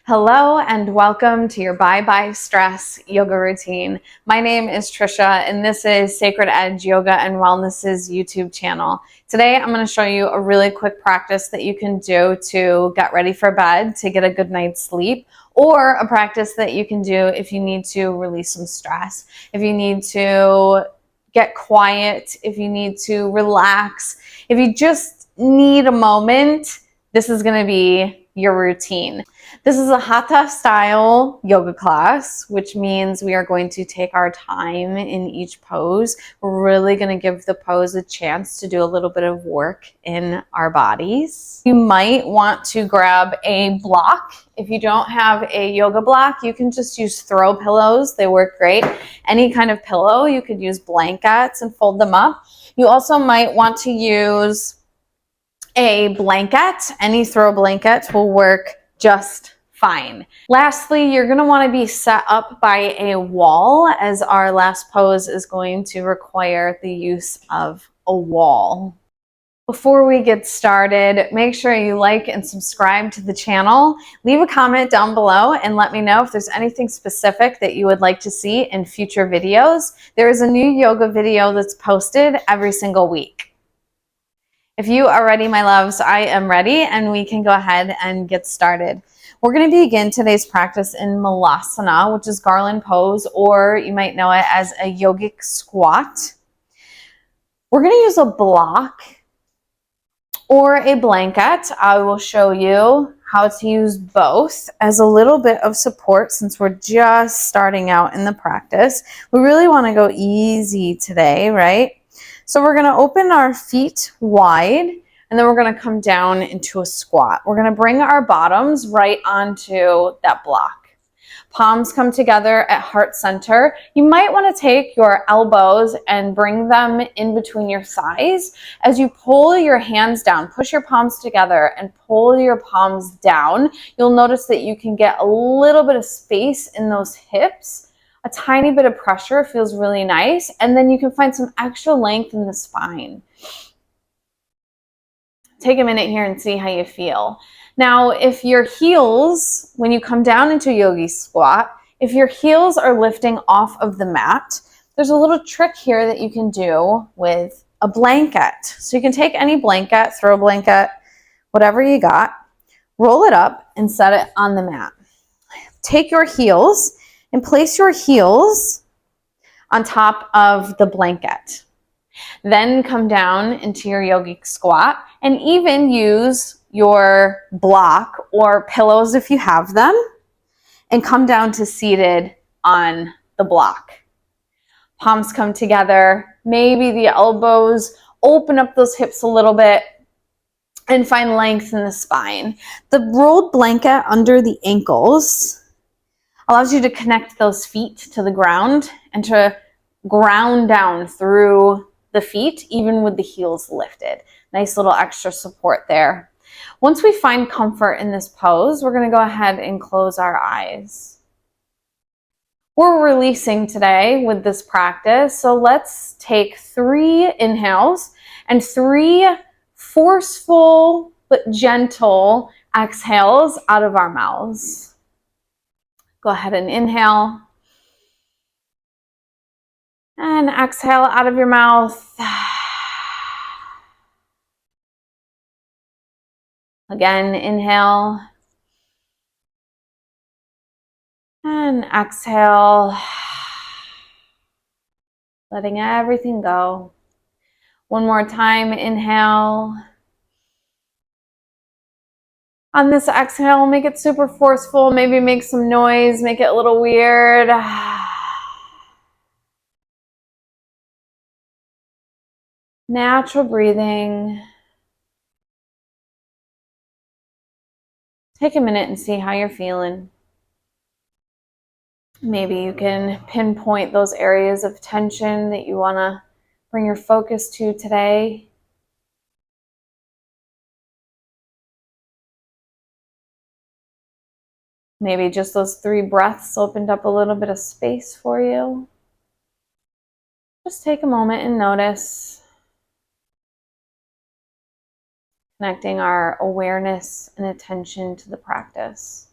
Hello and welcome to your Bye Bye Stress yoga routine. My name is Trisha and this is Sacred Edge Yoga and Wellness's YouTube channel. Today I'm going to show you a really quick practice that you can do to get ready for bed, to get a good night's sleep, or a practice that you can do if you need to release some stress, if you need to get quiet, if you need to relax, if you just need a moment. This is going to be your routine. This is a Hatha style yoga class, which means we are going to take our time in each pose. We're really going to give the pose a chance to do a little bit of work in our bodies. You might want to grab a block. If you don't have a yoga block, you can just use throw pillows. They work great. Any kind of pillow, you could use blankets and fold them up. You also might want to use a blanket. Any throw blanket will work just fine. Lastly, you're going to want to be set up by a wall, as our last pose is going to require the use of a wall. Before we get started, make sure you like and subscribe to the channel. Leave a comment down below and let me know if there's anything specific that you would like to see in future videos. There is a new yoga video that's posted every single week. If you are ready, my loves, I am ready, and we can go ahead and get started. We're going to begin today's practice in Malasana, which is garland pose, or you might know it as a yogic squat. We're going to use a block or a blanket. I will show you how to use both as a little bit of support since we're just starting out in the practice. We really want to go easy today, right? So we're going to open our feet wide, and then we're going to come down into a squat. We're going to bring our bottoms right onto that block. Palms come together at heart center. You might want to take your elbows and bring them in between your thighs. As you pull your hands down, push your palms together and pull your palms down. You'll notice that you can get a little bit of space in those hips. A tiny bit of pressure feels really nice, and then you can find some extra length in the spine. Take a minute here and see how you feel. Now, if your heels, when you come down into yogi squat, if your heels are lifting off of the mat, there's a little trick here that you can do with a blanket. So you can take any blanket, throw a blanket, whatever you got, roll it up and set it on the mat. Take your heels and place your heels on top of the blanket. Then come down into your yogic squat and even use your block or pillows if you have them and come down to seated on the block. Palms come together, maybe the elbows, open up those hips a little bit and find length in the spine. The rolled blanket under the ankles allows you to connect those feet to the ground and to ground down through the feet, even with the heels lifted. Nice little extra support there. Once we find comfort in this pose, we're going to go ahead and close our eyes. We're releasing today with this practice, so let's take 3 inhales and 3 forceful but gentle exhales out of our mouths. Go ahead and inhale and exhale out of your mouth. Again, inhale and exhale, letting everything go. One more time, inhale. On this exhale, make it super forceful, maybe make some noise, make it a little weird. Natural breathing. Take a minute and see how you're feeling. Maybe you can pinpoint those areas of tension that you want to bring your focus to today. Maybe just those 3 breaths opened up a little bit of space for you. Just take a moment and notice. Connecting our awareness and attention to the practice.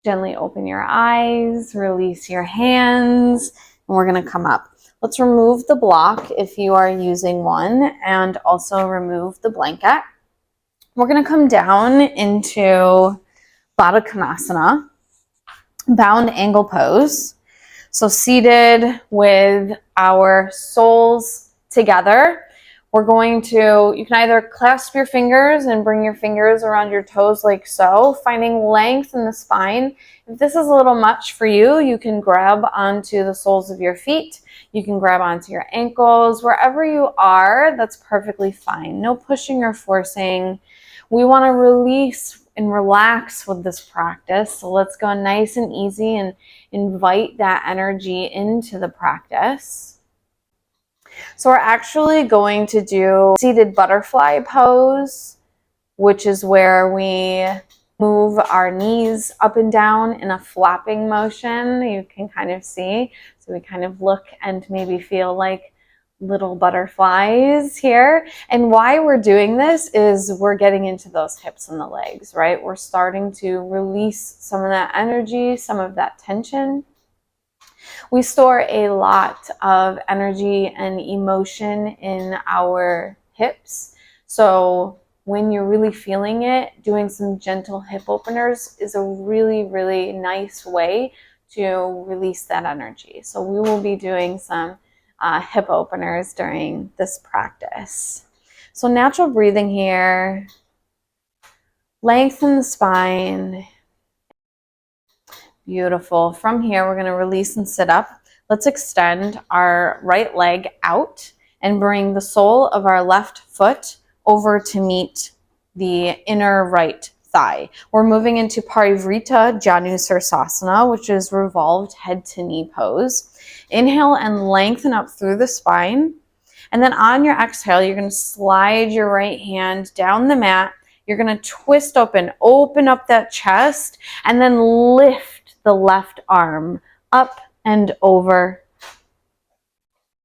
Gently open your eyes, release your hands, and we're going to come up. Let's remove the block if you are using one, and also remove the blanket. We're going to come down into Baddha Konasana, bound angle pose. So seated with our soles together, we're going to, you can either clasp your fingers and bring your fingers around your toes like so, finding length in the spine. If this is a little much for you, you can grab onto the soles of your feet. You can grab onto your ankles. Wherever you are, that's perfectly fine. No pushing or forcing. We want to release and relax with this practice. So let's go nice and easy and invite that energy into the practice. So we're actually going to do seated butterfly pose, which is where we move our knees up and down in a flapping motion. You can kind of see. So we kind of look and maybe feel like little butterflies here. And why we're doing this is we're getting into those hips and the legs, right? We're starting to release some of that energy, some of that tension. We store a lot of energy and emotion in our hips. So when you're really feeling it, doing some gentle hip openers is a really, really nice way to release that energy. So we will be doing some hip openers during this practice. So natural breathing here, lengthen the spine. Beautiful. From here, we're going to release and sit up. Let's extend our right leg out and bring the sole of our left foot over to meet the inner right thigh. We're moving into Parivrtta Janusirsasana, which is revolved head to knee pose. Inhale and lengthen up through the spine. And then on your exhale, you're going to slide your right hand down the mat. You're going to twist open up that chest, and then lift the left arm up and over.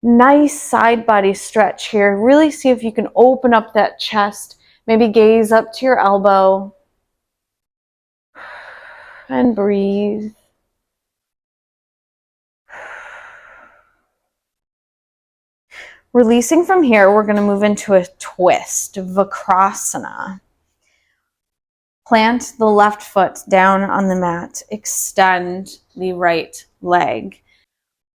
Nice side body stretch here. Really see if you can open up that chest. Maybe gaze up to your elbow. And breathe. Releasing from here, we're going to move into a twist, Vakrasana. Plant the left foot down on the mat. Extend the right leg.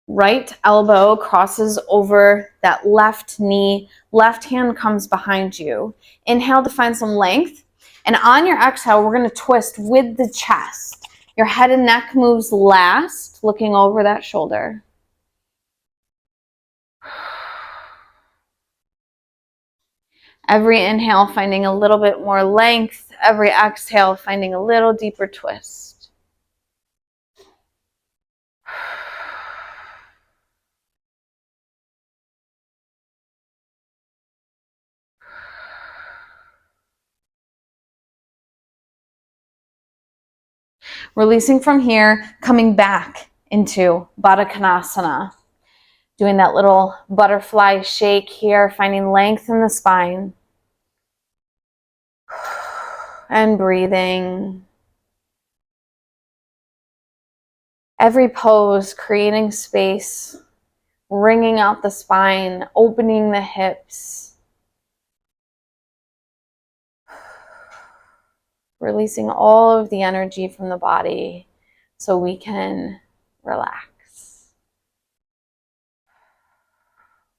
Right elbow crosses over that left knee. Left hand comes behind you. Inhale to find some length. And on your exhale, we're going to twist with the chest. Your head and neck moves last, looking over that shoulder. Every inhale, finding a little bit more length. Every exhale, finding a little deeper twist. Releasing from here, coming back into Baddha Konasana. Doing that little butterfly shake here, finding length in the spine. And breathing. Every pose, creating space, wringing out the spine, opening the hips. Releasing all of the energy from the body so we can relax.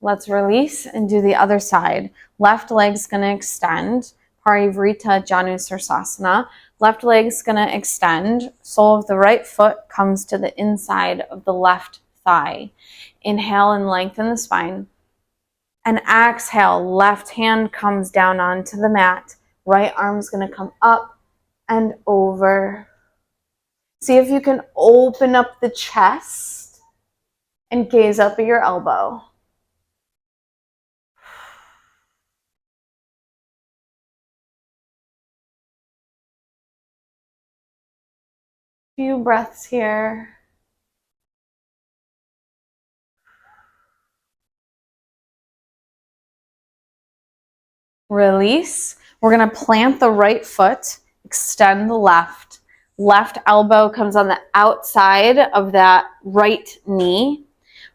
Let's release and do the other side. Left leg's going to extend. Parivrtta Janusirsasana. Left leg's going to extend. Sole of the right foot comes to the inside of the left thigh. Inhale and lengthen the spine. And exhale, left hand comes down onto the mat. Right arm's going to come up and over. See if you can open up the chest and gaze up at your elbow. Few breaths here. Release. We're going to plant the right foot, extend the left. Left elbow comes on the outside of that right knee.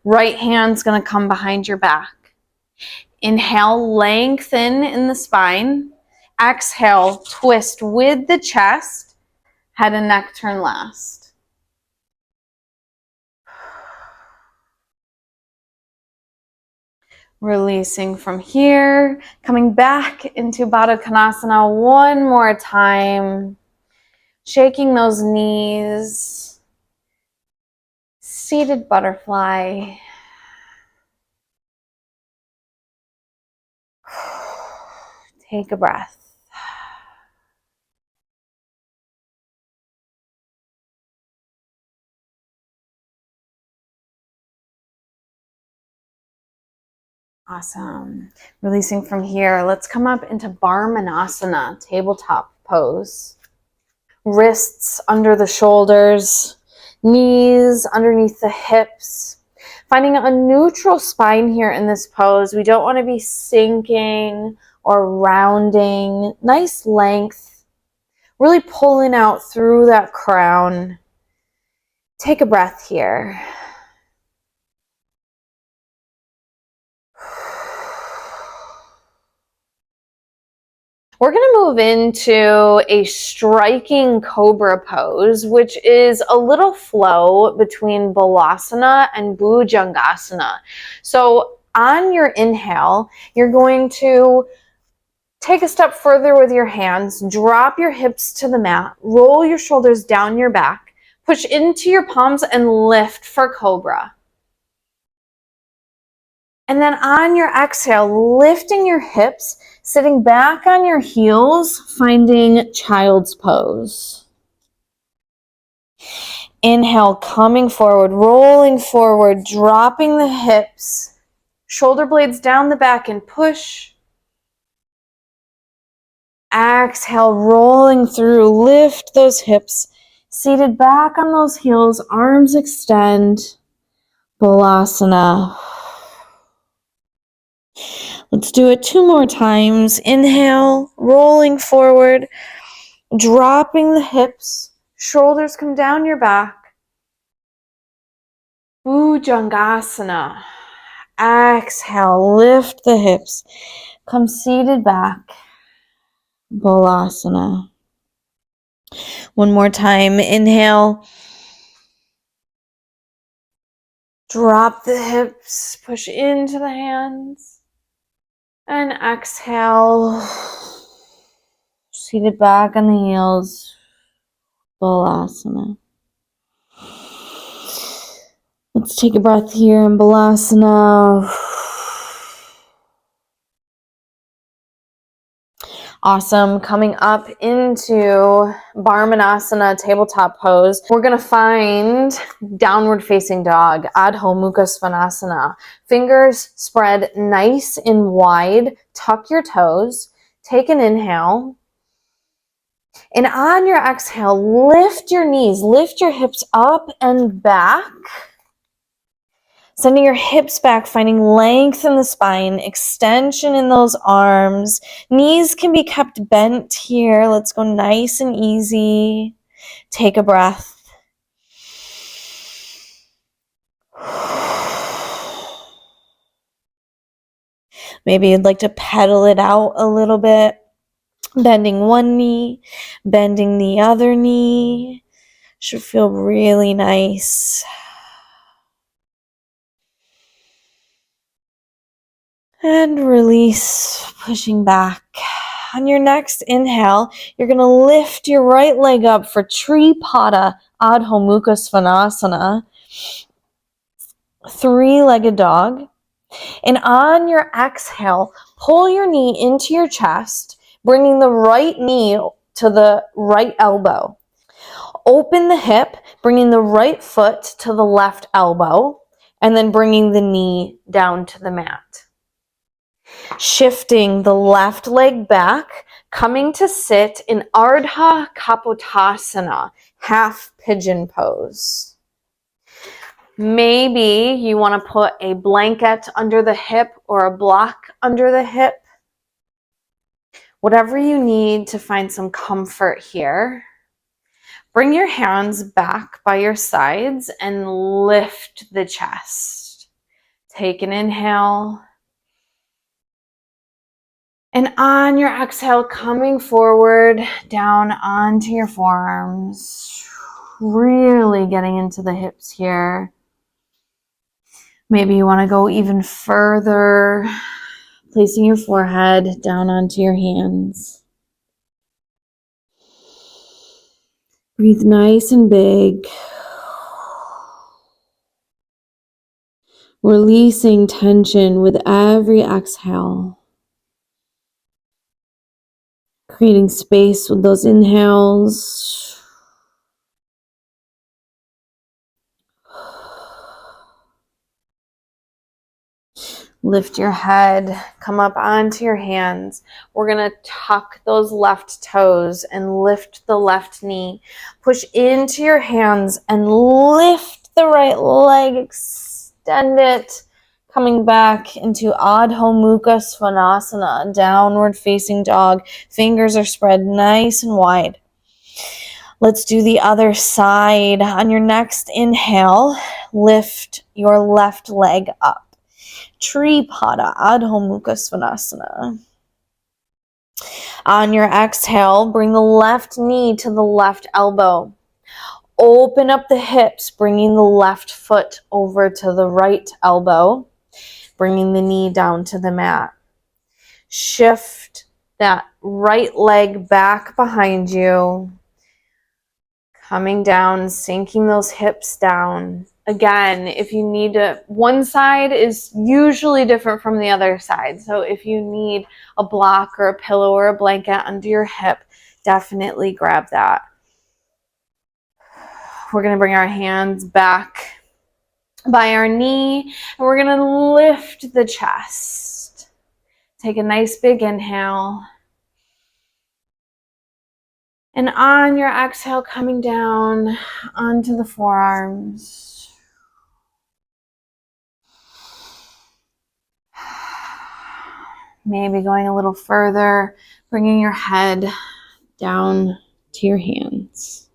Right hand's going to come behind your back. Inhale, lengthen in the spine. Exhale, twist with the chest. Head and neck turn last. Releasing from here, coming back into Baddha Konasana one more time. Shaking those knees. Seated butterfly. Take a breath. Awesome. Releasing from here, let's come up into Barmanasana, tabletop pose. Wrists under the shoulders, knees underneath the hips. Finding a neutral spine here in this pose. We don't want to be sinking or rounding. Nice length. Really pulling out through that crown. Take a breath here. We're going to move into a striking cobra pose, which is a little flow between Balasana and Bhujangasana. So on your inhale, you're going to take a step further with your hands, drop your hips to the mat, roll your shoulders down your back, push into your palms and lift for cobra. And then on your exhale, lifting your hips, sitting back on your heels, finding child's pose. Inhale, coming forward, rolling forward, dropping the hips, shoulder blades down the back and push. Exhale, rolling through, lift those hips, seated back on those heels, arms extend, Balasana. Let's do it 2 more times. Inhale, rolling forward, dropping the hips, shoulders come down your back. Bhujangasana. Exhale, lift the hips, come seated back, Balasana. 1 more time. Inhale, drop the hips, push into the hands. And exhale, seated back on the heels, Balasana. Let's take a breath here in Balasana. Awesome. Coming up into Barmanasana, tabletop pose, we're going to find downward facing dog, Adho Mukha Svanasana. Fingers spread nice and wide. Tuck your toes. Take an inhale. And on your exhale, lift your knees, lift your hips up and back. Sending your hips back, finding length in the spine, extension in those arms. Knees can be kept bent here. Let's go nice and easy. Take a breath. Maybe you'd like to pedal it out a little bit. Bending one knee, bending the other knee. Should feel really nice. And release, pushing back. On your next inhale, you're going to lift your right leg up for Tripada Adho Mukha Svanasana. 3-legged dog. And on your exhale, pull your knee into your chest, bringing the right knee to the right elbow. Open the hip, bringing the right foot to the left elbow, and then bringing the knee down to the mat. Shifting the left leg back, coming to sit in Ardha Kapotasana, half pigeon pose. Maybe you want to put a blanket under the hip or a block under the hip. Whatever you need to find some comfort here. Bring your hands back by your sides and lift the chest. Take an inhale. And on your exhale, coming forward, down onto your forearms. Really getting into the hips here. Maybe you want to go even further, placing your forehead down onto your hands. Breathe nice and big. Releasing tension with every exhale. Creating space with those inhales. Lift your head, come up onto your hands. We're going to tuck those left toes and lift the left knee. Push into your hands and lift the right leg, extend it. Coming back into Adho Mukha Svanasana, downward facing dog. Fingers are spread nice and wide. Let's do the other side. On your next inhale, lift your left leg up. Tripada, Adho Mukha Svanasana. On your exhale, bring the left knee to the left elbow. Open up the hips, bringing the left foot over to the right elbow, bringing the knee down to the mat. Shift that right leg back behind you, coming down, sinking those hips down. Again, if you need to, one side is usually different from the other side. So if you need a block or a pillow or a blanket under your hip, definitely grab that. We're going to bring our hands back by our knee, and we're going to lift the chest. Take a nice big inhale. And on your exhale, coming down onto the forearms. Maybe going a little further, bringing your head down to your hands.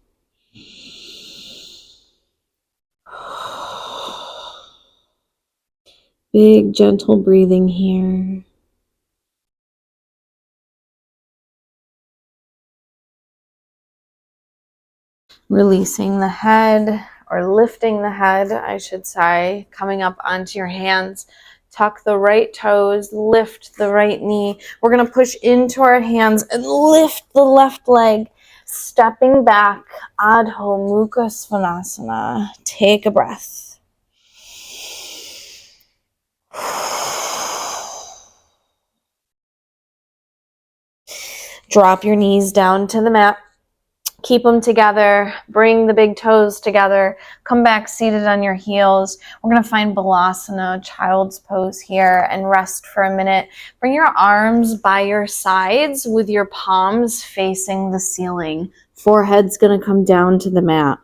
Big, gentle breathing here. Releasing the head, or lifting the head, I should say, coming up onto your hands. Tuck the right toes, lift the right knee. We're going to push into our hands and lift the left leg, stepping back, Adho Mukha Svanasana. Take a breath. Drop your knees down to the mat. Keep them together. Bring the big toes together. Come back seated on your heels. We're going to find Balasana, child's pose here, and rest for a minute. Bring your arms by your sides with your palms facing the ceiling. Forehead's going to come down to the mat.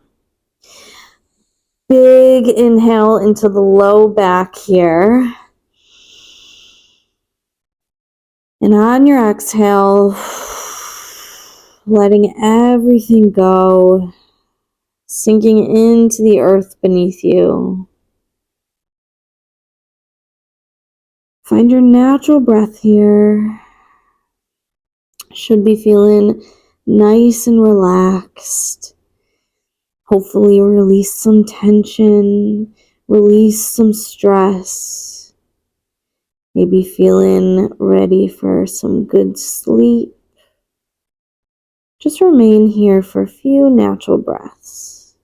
Big inhale into the low back here. And on your exhale, letting everything go, sinking into the earth beneath you. Find your natural breath here. Should be feeling nice and relaxed. Hopefully release some tension, release some stress. Maybe feeling ready for some good sleep. Just remain here for a few natural breaths.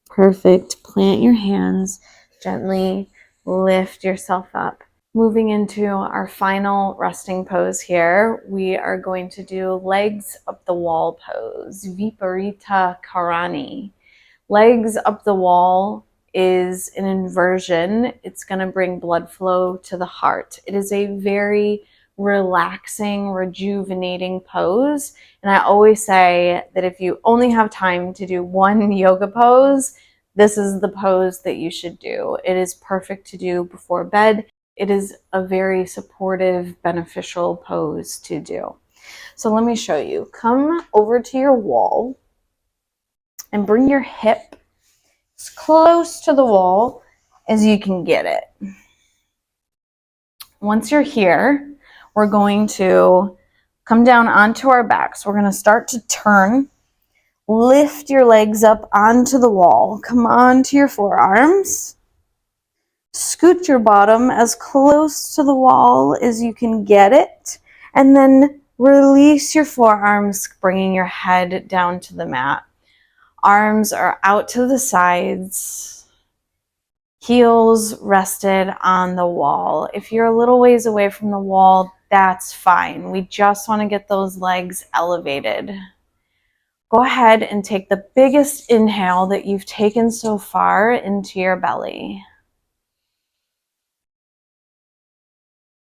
Perfect. Plant your hands, gently lift yourself up. Moving into our final resting pose here, we are going to do legs up the wall pose, Viparita Karani. Legs up the wall is an inversion. It's going to bring blood flow to the heart. It is a very relaxing, rejuvenating pose. And I always say that if you only have time to do one yoga pose, this is the pose that you should do. It is perfect to do before bed. it is a very supportive, beneficial pose to do. So let me show you. Come over to your wall and bring your hip as close to the wall as you can get it. Once you're here, we're going to come down onto our backs. We're going to start to turn. Lift your legs up onto the wall. Come onto your forearms. Scoot your bottom as close to the wall as you can get it. And then release your forearms, bringing your head down to the mat. Arms are out to the sides. Heels rested on the wall. If you're a little ways away from the wall, that's fine. We just want to get those legs elevated. Go ahead and take the biggest inhale that you've taken so far into your belly.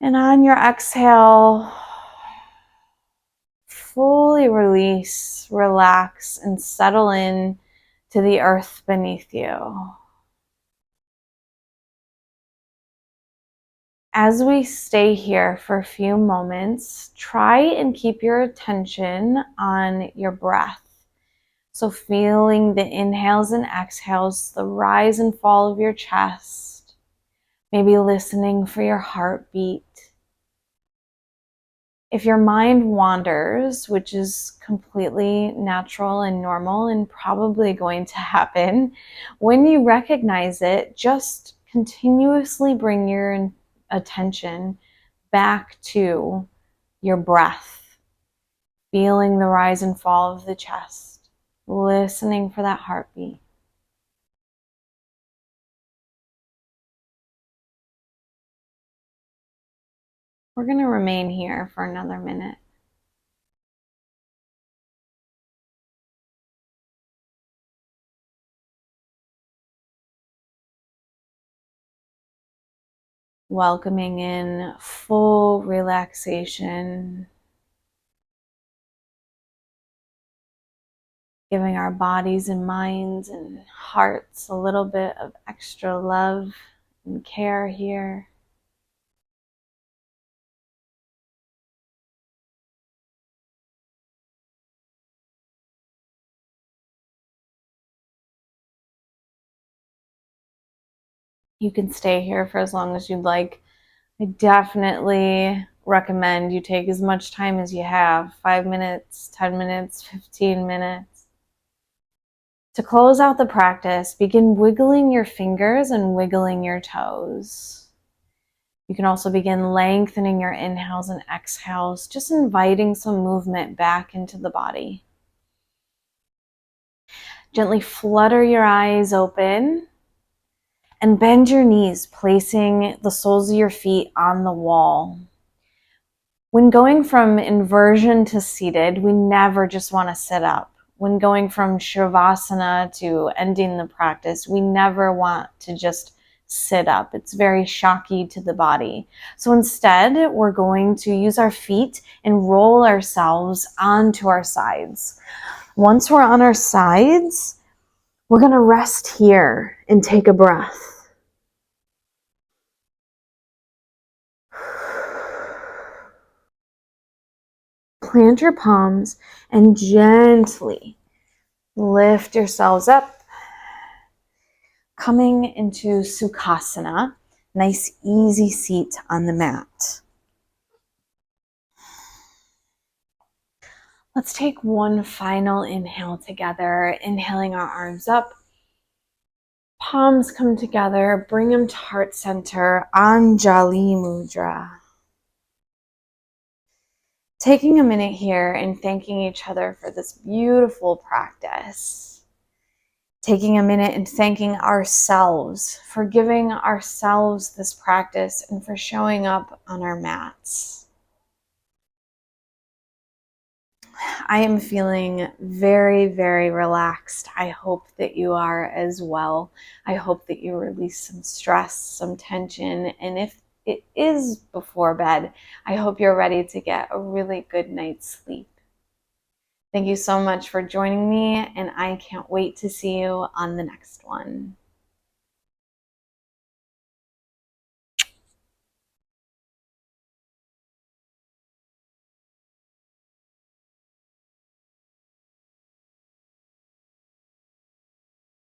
And on your exhale, fully release, relax, and settle in to the earth beneath you. As we stay here for a few moments, try and keep your attention on your breath. So feeling the inhales and exhales, the rise and fall of your chest, maybe listening for your heartbeat. If your mind wanders, which is completely natural and normal and probably going to happen, when you recognize it, just continuously bring your attention back to your breath, feeling the rise and fall of the chest, listening for that heartbeat. We're going to remain here for another minute. Welcoming in full relaxation, giving our bodies and minds and hearts a little bit of extra love and care here. You can stay here for as long as you'd like. I definitely recommend you take as much time as you have, 5 minutes, 10 minutes, 15 minutes. To close out the practice, begin wiggling your fingers and wiggling your toes. You can also begin lengthening your inhales and exhales, just inviting some movement back into the body. Gently flutter your eyes open and bend your knees, placing the soles of your feet on the wall. When going from inversion to seated, we never just want to sit up. When going from Shavasana to ending the practice, we never want to just sit up. It's very shocky to the body. So instead, we're going to use our feet and roll ourselves onto our sides. Once we're on our sides, we're going to rest here and take a breath. Plant your palms and gently lift yourselves up, coming into Sukhasana, nice easy seat on the mat. Let's take one final inhale together, inhaling our arms up. Palms come together, bring them to heart center, Anjali Mudra. Taking a minute here and thanking each other for this beautiful practice. Taking a minute and thanking ourselves for giving ourselves this practice and for showing up on our mats. I am feeling very, very relaxed. I hope that you are as well. I hope that you release some stress, some tension, and if it is before bed, I hope you're ready to get a really good night's sleep. Thank you so much for joining me, and I can't wait to see you on the next one.